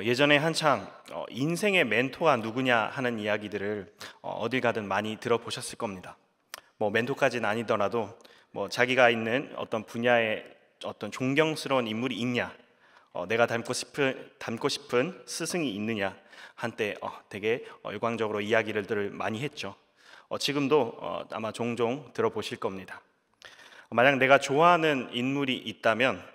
예전에 한창 인생의 멘토가 누구냐 하는 이야기들을 어딜 가든 많이 들어보셨을 겁니다. 뭐 멘토까지는 아니더라도 뭐 자기가 있는 어떤 분야에 어떤 존경스러운 인물이 있냐, 내가 닮고 싶은 스승이 있느냐 한때 되게 일광적으로 이야기를 많이 했죠. 지금도 아마 종종 들어보실 겁니다. 만약 내가 좋아하는 인물이 있다면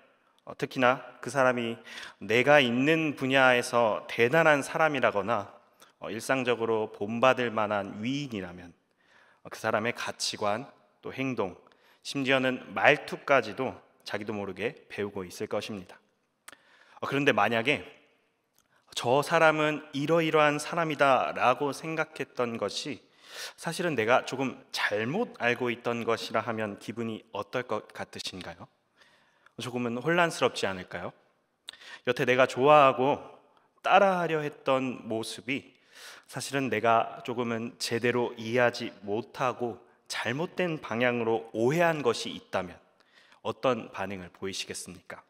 특히나 그 사람이 내가 있는 분야에서 대단한 사람이라거나 일상적으로 본받을 만한 위인이라면 그 사람의 가치관, 또 행동, 심지어는 말투까지도 자기도 모르게 배우고 있을 것입니다. 그런데 만약에 저 사람은 이러이러한 사람이다 라고 생각했던 것이 사실은 내가 조금 잘못 알고 있던 것이라 하면 기분이 어떨 것 같으신가요? 조금은 혼란스럽지 않을까요? 여태 내가 좋아하고 따라하려 했던 모습이 사실은 내가 조금은 제대로 이해하지 못하고 잘못된 방향으로 오해한 것이 있다면 어떤 반응을 보이시겠습니까?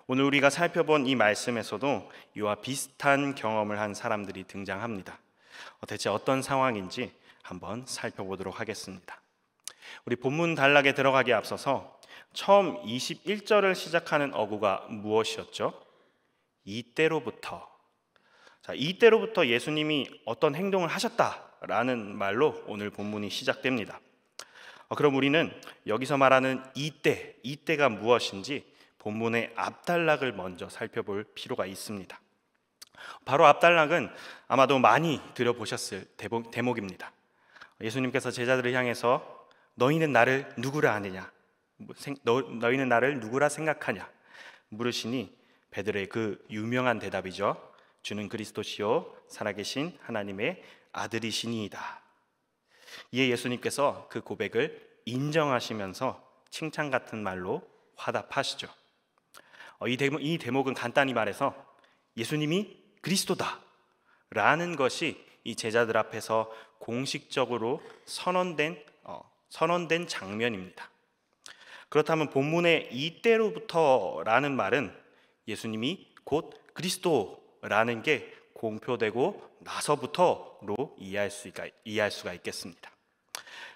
오늘 우리가 살펴본 이 말씀에서도 이와 비슷한 경험을 한 사람들이 등장합니다. 대체 어떤 상황인지 한번 살펴보도록 하겠습니다. 우리 본문 단락에 들어가기에 앞서서 처음 21절을 시작하는 어구가 무엇이었죠? 이때로부터. 자, 이때로부터 예수님이 어떤 행동을 하셨다라는 말로 오늘 본문이 시작됩니다. 그럼 우리는 여기서 말하는 이때가 무엇인지 본문의 앞단락을 먼저 살펴볼 필요가 있습니다. 바로 앞단락은 아마도 많이 들어보셨을 대목입니다. 예수님께서 제자들을 향해서 너희는 나를 누구라 아느냐, 너희는 나를 누구라 생각하냐 물으시니 베드로의 그 유명한 대답이죠. 주는 그리스도시요 살아계신 하나님의 아들이시니이다. 이에 예수님께서 그 고백을 인정하시면서 칭찬 같은 말로 화답하시죠. 이 대목은 간단히 말해서 예수님이 그리스도다 라는 것이 이 제자들 앞에서 공식적으로 선언된 장면입니다. 그렇다면 본문의 이때로부터 라는 말은 예수님이 곧 그리스도라는 게 공표되고 나서부터로 이해할 수가 있겠습니다.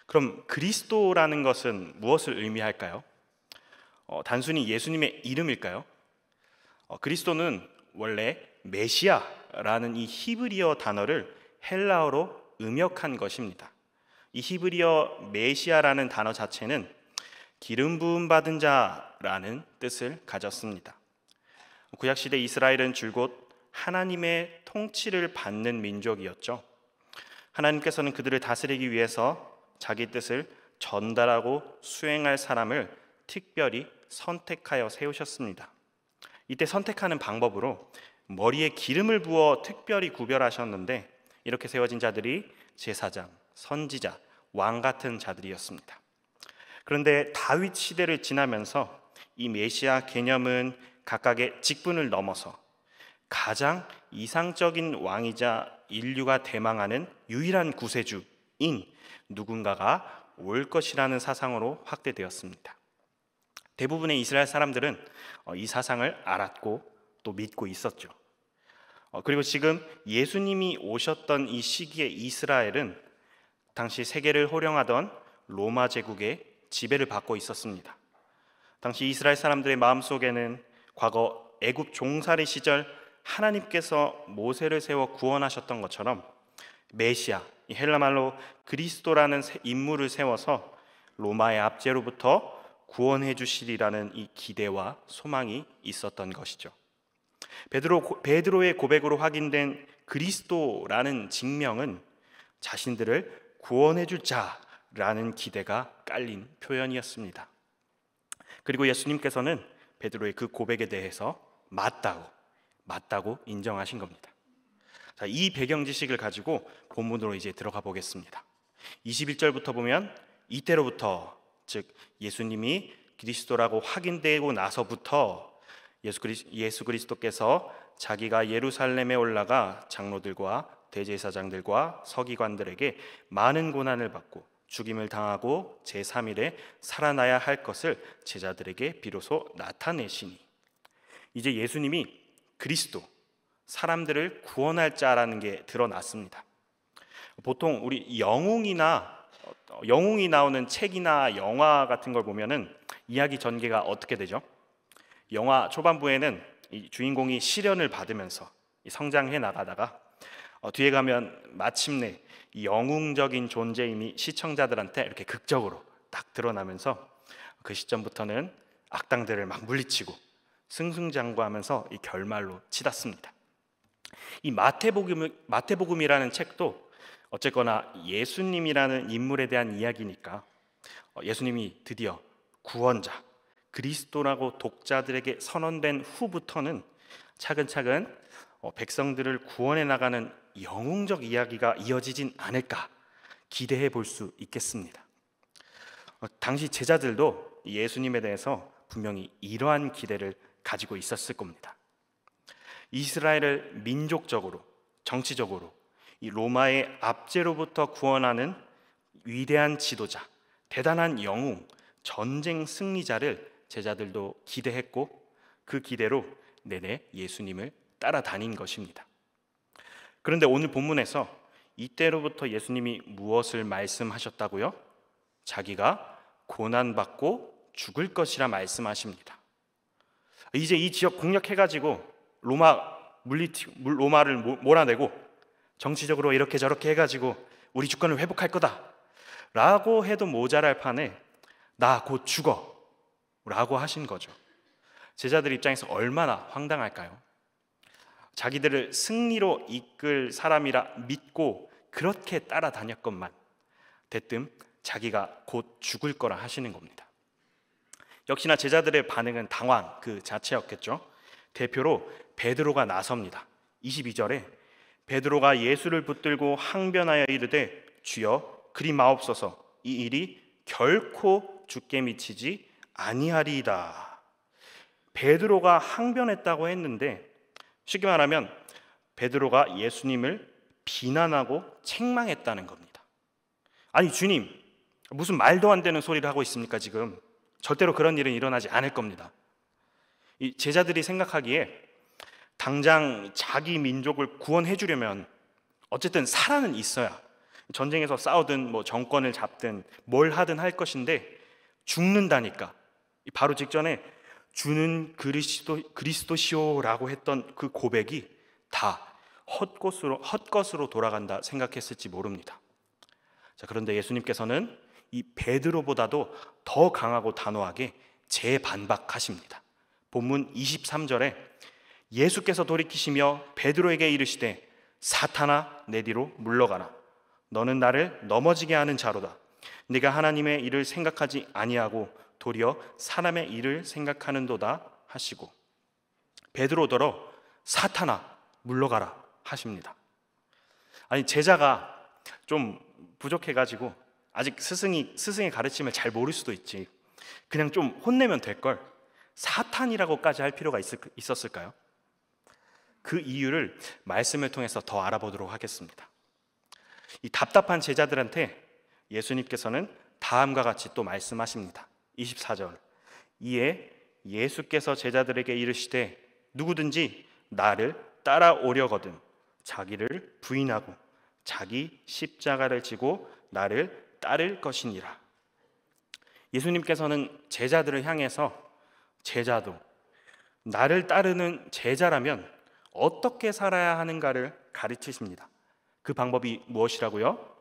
그럼 그리스도라는 것은 무엇을 의미할까요? 단순히 예수님의 이름일까요? 그리스도는 원래 메시아라는 이 히브리어 단어를 헬라어로 음역한 것입니다. 이 히브리어 메시아라는 단어 자체는 기름 부음 받은 자라는 뜻을 가졌습니다. 구약시대 이스라엘은 줄곧 하나님의 통치를 받는 민족이었죠. 하나님께서는 그들을 다스리기 위해서 자기 뜻을 전달하고 수행할 사람을 특별히 선택하여 세우셨습니다. 이때 선택하는 방법으로 머리에 기름을 부어 특별히 구별하셨는데 이렇게 세워진 자들이 제사장, 선지자, 왕 같은 자들이었습니다. 그런데 다윗 시대를 지나면서 이 메시아 개념은 각각의 직분을 넘어서 가장 이상적인 왕이자 인류가 대망하는 유일한 구세주인 누군가가 올 것이라는 사상으로 확대되었습니다. 대부분의 이스라엘 사람들은 이 사상을 알았고 또 믿고 있었죠. 그리고 지금 예수님이 오셨던 이 시기에 이스라엘은 당시 세계를 호령하던 로마 제국의 지배를 받고 있었습니다. 당시 이스라엘 사람들의 마음속에는 과거 애굽 종살이 시절 하나님께서 모세를 세워 구원하셨던 것처럼 메시아, 이 헬라말로 그리스도라는 인물을 세워서 로마의 압제로부터 구원해 주시리라는 이 기대와 소망이 있었던 것이죠. 베드로의 고백으로 확인된 그리스도라는 직명은 자신들을 구원해 줄 자라는 기대가 깔린 표현이었습니다. 그리고 예수님께서는 베드로의 그 고백에 대해서 맞다고 인정하신 겁니다. 자, 이 배경 지식을 가지고 본문으로 이제 들어가 보겠습니다. 21절부터 보면 이때로부터, 즉 예수님이 그리스도라고 확인되고 나서부터 예수 그리스도께서 자기가 예루살렘에 올라가 장로들과 대제사장들과 서기관들에게 많은 고난을 받고 죽임을 당하고 제3일에 살아나야 할 것을 제자들에게 비로소 나타내시니, 이제 예수님이 그리스도, 사람들을 구원할 자라는 게 드러났습니다. 보통 우리 영웅이 나오는 책이나 영화 같은 걸 보면은 이야기 전개가 어떻게 되죠? 영화 초반부에는 이 주인공이 시련을 받으면서 성장해 나가다가 뒤에 가면 마침내 이 영웅적인 존재임이 시청자들한테 이렇게 극적으로 딱 드러나면서 그 시점부터는 악당들을 막 물리치고 승승장구하면서 이 결말로 치닫습니다. 이 마태복음이라는 책도 어쨌거나 예수님이라는 인물에 대한 이야기니까 예수님이 드디어 구원자, 그리스도라고 독자들에게 선언된 후부터는 차근차근 백성들을 구원해 나가는 영웅적 이야기가 이어지진 않을까 기대해 볼 수 있겠습니다. 당시 제자들도 예수님에 대해서 분명히 이러한 기대를 가지고 있었을 겁니다. 이스라엘을 민족적으로, 정치적으로 이 로마의 압제로부터 구원하는 위대한 지도자, 대단한 영웅, 전쟁 승리자를 제자들도 기대했고 그 기대로 내내 예수님을 따라다닌 것입니다. 그런데 오늘 본문에서 이때로부터 예수님이 무엇을 말씀하셨다고요? 자기가 고난받고 죽을 것이라 말씀하십니다. 이제 이 지역 공략해가지고 로마를 몰아내고 정치적으로 이렇게 저렇게 해가지고 우리 주권을 회복할 거다 라고 해도 모자랄 판에 나 곧 죽어 라고 하신 거죠. 제자들 입장에서 얼마나 황당할까요? 자기들을 승리로 이끌 사람이라 믿고 그렇게 따라다녔건만 대뜸 자기가 곧 죽을 거라 하시는 겁니다. 역시나 제자들의 반응은 당황 그 자체였겠죠. 대표로 베드로가 나섭니다. 22절에 베드로가 예수를 붙들고 항변하여 이르되 주여 그리 마옵소서 이 일이 결코 주께 미치지 아니하리이다. 베드로가 항변했다고 했는데 쉽게 말하면 베드로가 예수님을 비난하고 책망했다는 겁니다. 아니 주님, 무슨 말도 안 되는 소리를 하고 있습니까 지금? 절대로 그런 일은 일어나지 않을 겁니다. 이 제자들이 생각하기에 당장 자기 민족을 구원해 주려면 어쨌든 살아는 있어야 전쟁에서 싸우든 뭐 정권을 잡든 뭘 하든 할 것인데 죽는다니까 바로 직전에 주는 그리스도시오라고 했던 그 고백이 다 헛것으로 돌아간다 생각했을지 모릅니다. 자, 그런데 예수님께서는 이 베드로보다도 더 강하고 단호하게 재반박하십니다. 본문 23절에 예수께서 돌이키시며 베드로에게 이르시되 사탄아 내 뒤로 물러가라 너는 나를 넘어지게 하는 자로다 네가 하나님의 일을 생각하지 아니하고 도리어 사람의 일을 생각하는도다 하시고 베드로더러 사탄아 물러가라 하십니다. 아니 제자가 좀 부족해가지고 아직 스승의 가르침을 잘 모를 수도 있지 그냥 좀 혼내면 될걸 사탄이라고까지 할 필요가 있었을까요? 그 이유를 말씀을 통해서 더 알아보도록 하겠습니다. 이 답답한 제자들한테 예수님께서는 다음과 같이 또 말씀하십니다. 24절 이에 예수께서 제자들에게 이르시되 누구든지 나를 따라오려거든 자기를 부인하고 자기 십자가를 지고 나를 따를 것이니라. 예수님께서는 제자들을 향해서 제자도 나를 따르는 제자라면 어떻게 살아야 하는가를 가르치십니다. 그 방법이 무엇이라고요?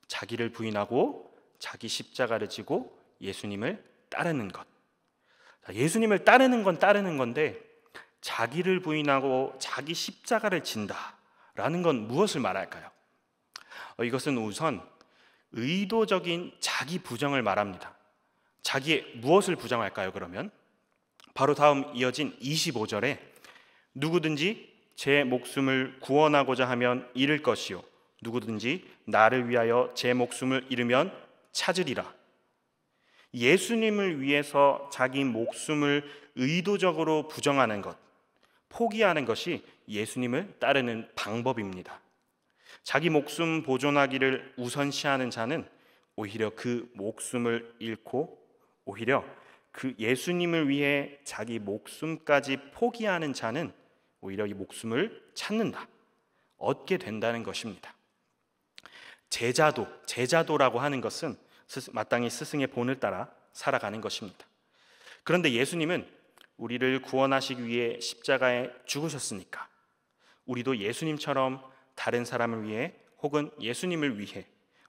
자기를 부인하고 자기 십자가를 지고 예수님을 따르는 것. 예수님을 따르는 건 따르는 건데 자기를 부인하고 자기 십자가를 진다라는 건 무엇을 말할까요? 이것은 우선 의도적인 자기 부정을 말합니다. 자기의 무엇을 부정할까요? 그러면 바로 다음 이어진 25절에 누구든지 제 목숨을 구원하고자 하면 잃을 것이요 누구든지 나를 위하여 제 목숨을 잃으면 찾으리라. 예수님을 위해서 자기 목숨을 의도적으로 부정하는 것, 포기하는 것이 예수님을 따르는 방법입니다. 자기 목숨 보존하기를 우선시하는 자는 오히려 그 목숨을 잃고 오히려 그 예수님을 위해 자기 목숨까지 포기하는 자는 오히려 이 목숨을 찾는다, 얻게 된다는 것입니다. 제자도라고 하는 것은 마땅히 스승의 본을 따라 살아가는 것입니다. 그런데 예수님은 우리를 구원하시기 위해 십자가에 죽으셨으니까 우리도 예수님처럼 다른 사람을 위해 혹은 예수님을 위해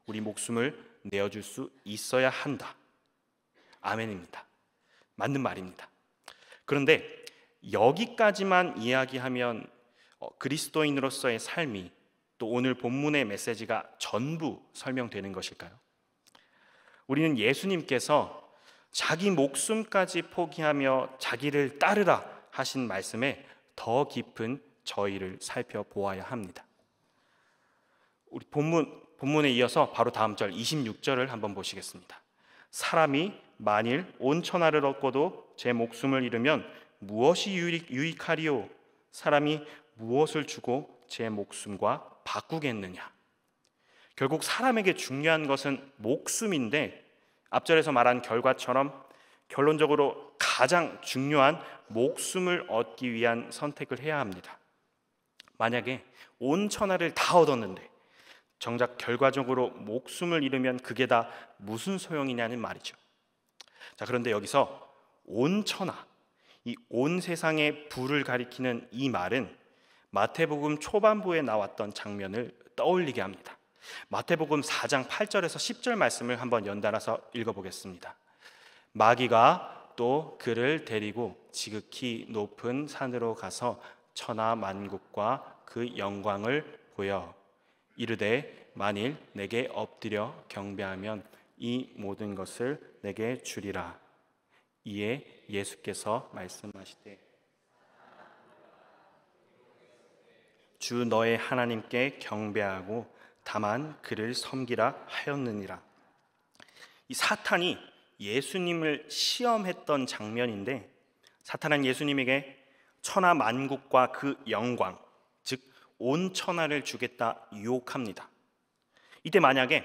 우리 목숨을 내어줄 수 있어야 한다. 아멘입니다. 맞는 말입니다. 그런데 여기까지만 이야기하면 그리스도인으로서의 삶이 또 오늘 본문의 메시지가 전부 설명되는 것일까요? 우리는 예수님께서 자기 목숨까지 포기하며 자기를 따르라 하신 말씀에 더 깊은 저희를 살펴보아야 합니다. 우리 본문에 이어서 바로 다음 절 26절을 한번 보시겠습니다. 사람이 만일 온 천하를 얻고도 제 목숨을 잃으면 무엇이 유익하리요? 사람이 무엇을 주고 제 목숨과 바꾸겠느냐? 결국 사람에게 중요한 것은 목숨인데 앞절에서 말한 결과처럼 결론적으로 가장 중요한 목숨을 얻기 위한 선택을 해야 합니다. 만약에 온 천하를 다 얻었는데 정작 결과적으로 목숨을 잃으면 그게 다 무슨 소용이냐는 말이죠. 자, 그런데 여기서 온 천하, 이 온 세상의 부를 가리키는 이 말은 마태복음 초반부에 나왔던 장면을 떠올리게 합니다. 마태복음 4장 8절에서 10절 말씀을 한번 연달아서 읽어보겠습니다. 마귀가 또 그를 데리고 지극히 높은 산으로 가서 천하 만국과 그 영광을 보여 이르되 만일 내게 엎드려 경배하면 이 모든 것을 내게 주리라. 이에 예수께서 말씀하시되 주 너의 하나님께 경배하고 다만 그를 섬기라 하였느니라. 이 사탄이 예수님을 시험했던 장면인데 사탄은 예수님에게 천하 만국과 그 영광, 즉 온 천하를 주겠다 유혹합니다. 이때 만약에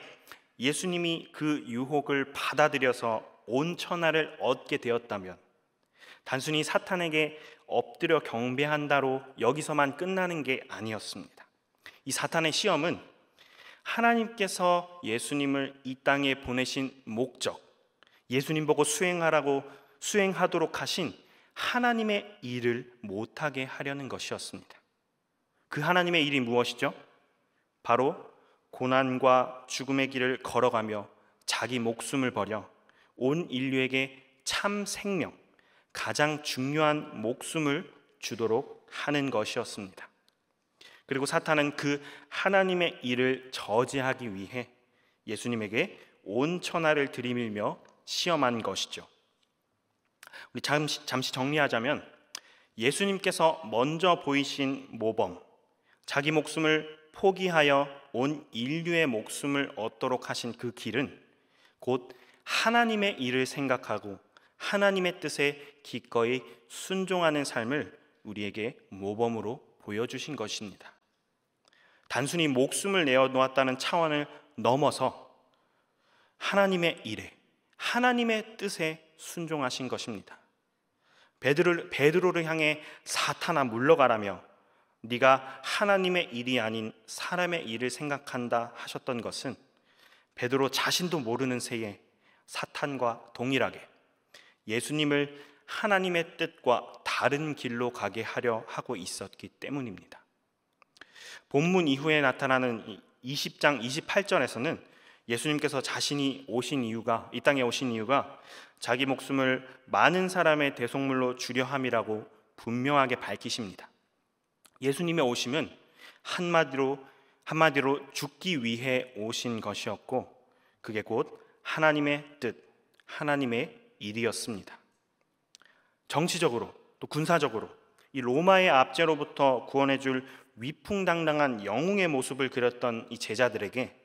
예수님이 그 유혹을 받아들여서 온 천하를 얻게 되었다면 단순히 사탄에게 엎드려 경배한다로 여기서만 끝나는 게 아니었습니다. 이 사탄의 시험은 하나님께서 예수님을 이 땅에 보내신 목적, 예수님 보고 수행하도록 하신 하나님의 일을 못하게 하려는 것이었습니다. 그 하나님의 일이 무엇이죠? 바로 고난과 죽음의 길을 걸어가며 자기 목숨을 버려 온 인류에게 참 생명, 가장 중요한 목숨을 주도록 하는 것이었습니다. 그리고 사탄은 그 하나님의 일을 저지하기 위해 예수님에게 온 천하를 들이밀며 시험한 것이죠. 우리 잠시 정리하자면 예수님께서 먼저 보이신 모범, 자기 목숨을 포기하여 온 인류의 목숨을 얻도록 하신 그 길은 곧 하나님의 일을 생각하고 하나님의 뜻에 기꺼이 순종하는 삶을 우리에게 모범으로 보여주신 것입니다. 단순히 목숨을 내어놓았다는 차원을 넘어서 하나님의 일에, 하나님의 뜻에 순종하신 것입니다. 베드로를 향해 사탄아 물러가라며 네가 하나님의 일이 아닌 사람의 일을 생각한다 하셨던 것은 베드로 자신도 모르는 새에 사탄과 동일하게 예수님을 하나님의 뜻과 다른 길로 가게 하려 하고 있었기 때문입니다. 본문 이후에 나타나는 20장 28절에서는 예수님께서 자신이 이 땅에 오신 이유가 자기 목숨을 많은 사람의 대속물로 주려 함이라고 분명하게 밝히십니다. 예수님의 오심은 한마디로 죽기 위해 오신 것이었고 그게 곧 하나님의 뜻, 하나님의 일이었습니다. 정치적으로 또 군사적으로 이 로마의 압제로부터 구원해 줄 위풍당당한 영웅의 모습을 그렸던 이 제자들에게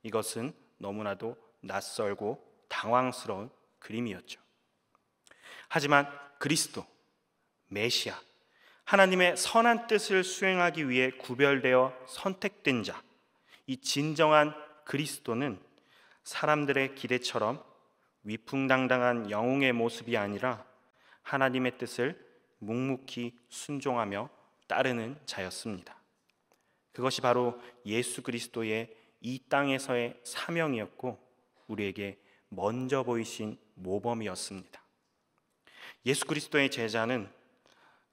이것은 너무나도 낯설고 당황스러운 그림이었죠. 하지만 그리스도, 메시아, 하나님의 선한 뜻을 수행하기 위해 구별되어 선택된 자, 이 진정한 그리스도는 사람들의 기대처럼 위풍당당한 영웅의 모습이 아니라 하나님의 뜻을 묵묵히 순종하며 따르는 자였습니다. 그것이 바로 예수 그리스도의 이 땅에서의 사명이었고 우리에게 먼저 보이신 모범이었습니다. 예수 그리스도의 제자는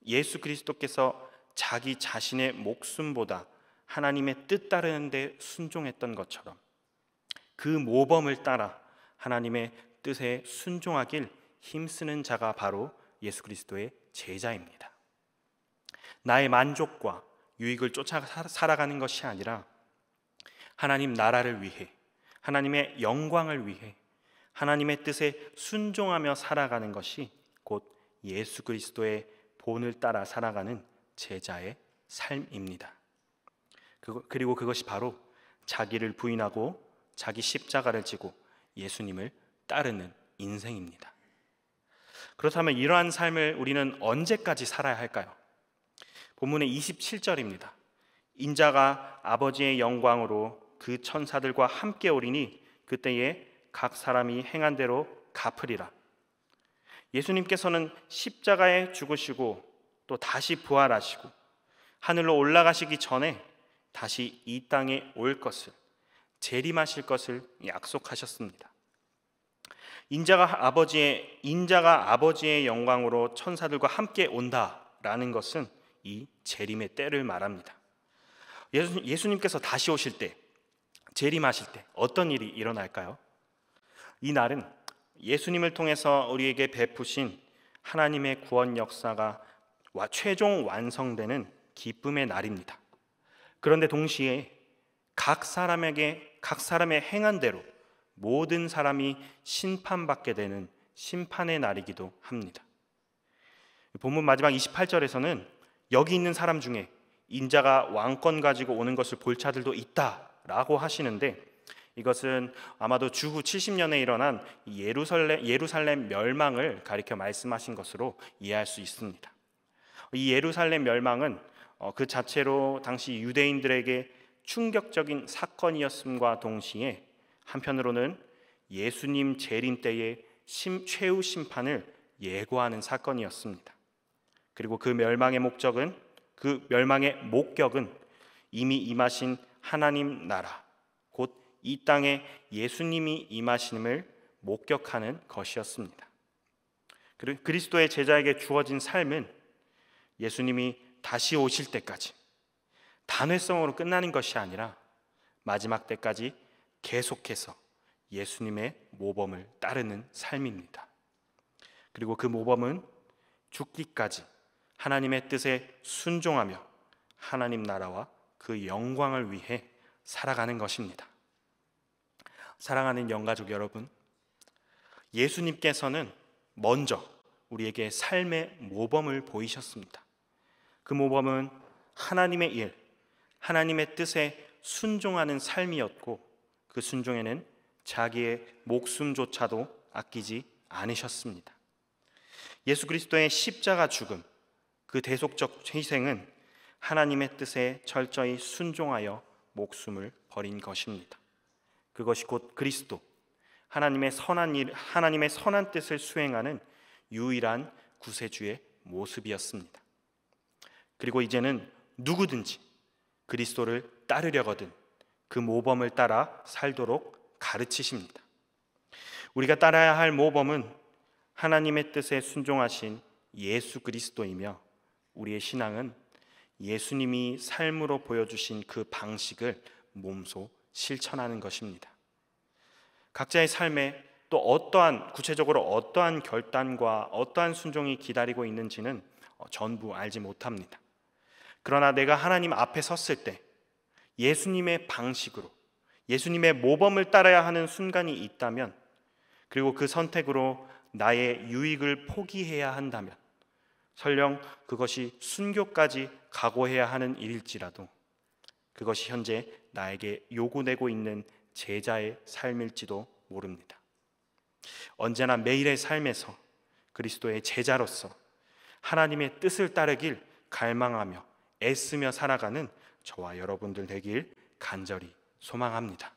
예수 그리스도께서 자기 자신의 목숨보다 하나님의 뜻 따르는 데 순종했던 것처럼 그 모범을 따라 하나님의 뜻에 순종하길 힘쓰는 자가 바로 예수 그리스도의 제자입니다. 나의 만족과 유익을 쫓아 살아가는 것이 아니라 하나님 나라를 위해, 하나님의 영광을 위해 하나님의 뜻에 순종하며 살아가는 것이 곧 예수 그리스도의 본을 따라 살아가는 제자의 삶입니다. 그리고 그것이 바로 자기를 부인하고 자기 십자가를 지고 예수님을 따르는 인생입니다. 그렇다면 이러한 삶을 우리는 언제까지 살아야 할까요? 본문의 27절입니다. 인자가 아버지의 영광으로 그 천사들과 함께 오리니 그때에 각 사람이 행한 대로 갚으리라. 예수님께서는 십자가에 죽으시고 또 다시 부활하시고 하늘로 올라가시기 전에 다시 이 땅에 올 것을, 재림하실 것을 약속하셨습니다. 인자가 아버지의 영광으로 천사들과 함께 온다라는 것은 이 재림의 때를 말합니다. 예수님께서 다시 오실 때, 재림하실 때 어떤 일이 일어날까요? 이 날은 예수님을 통해서 우리에게 베푸신 하나님의 구원 역사가 최종 완성되는 기쁨의 날입니다. 그런데 동시에 각 사람의 행한 대로 모든 사람이 심판받게 되는 심판의 날이기도 합니다. 본문 마지막 28절에서는 여기 있는 사람 중에 인자가 왕권 가지고 오는 것을 볼 자들도 있다라고 하시는데 이것은 아마도 주후 70년에 일어난 예루살렘 멸망을 가리켜 말씀하신 것으로 이해할 수 있습니다. 이 예루살렘 멸망은 그 자체로 당시 유대인들에게 충격적인 사건이었음과 동시에 한편으로는 예수님 재림 때의 최후 심판을 예고하는 사건이었습니다. 그리고 그 멸망의 목적은 이미 임하신 하나님 나라, 곧 이 땅에 예수님이 임하심을 목격하는 것이었습니다. 그리고 그리스도의 제자에게 주어진 삶은 예수님이 다시 오실 때까지 단회성으로 끝나는 것이 아니라 마지막 때까지 계속해서 예수님의 모범을 따르는 삶입니다. 그리고 그 모범은 죽기까지 하나님의 뜻에 순종하며 하나님 나라와 그 영광을 위해 살아가는 것입니다. 사랑하는 영가족 여러분, 예수님께서는 먼저 우리에게 삶의 모범을 보이셨습니다. 그 모범은 하나님의 일, 하나님의 뜻에 순종하는 삶이었고 그 순종에는 자기의 목숨조차도 아끼지 않으셨습니다. 예수 그리스도의 십자가 죽음, 그 대속적 희생은 하나님의 뜻에 철저히 순종하여 목숨을 버린 것입니다. 그것이 곧 그리스도, 하나님의 선한 뜻을 수행하는 유일한 구세주의 모습이었습니다. 그리고 이제는 누구든지 그리스도를 따르려거든 그 모범을 따라 살도록 가르치십니다. 우리가 따라야 할 모범은 하나님의 뜻에 순종하신 예수 그리스도이며 우리의 신앙은 예수님이 삶으로 보여주신 그 방식을 몸소 실천하는 것입니다. 각자의 삶에 또 구체적으로 어떠한 결단과 어떠한 순종이 기다리고 있는지는 전부 알지 못합니다. 그러나 내가 하나님 앞에 섰을 때 예수님의 방식으로, 예수님의 모범을 따라야 하는 순간이 있다면, 그리고 그 선택으로 나의 유익을 포기해야 한다면, 설령 그것이 순교까지 각오해야 하는 일일지라도 그것이 현재 나에게 요구되고 있는 제자의 삶일지도 모릅니다. 언제나 매일의 삶에서 그리스도의 제자로서 하나님의 뜻을 따르길 갈망하며 애쓰며 살아가는 저와 여러분들 되길 간절히 소망합니다.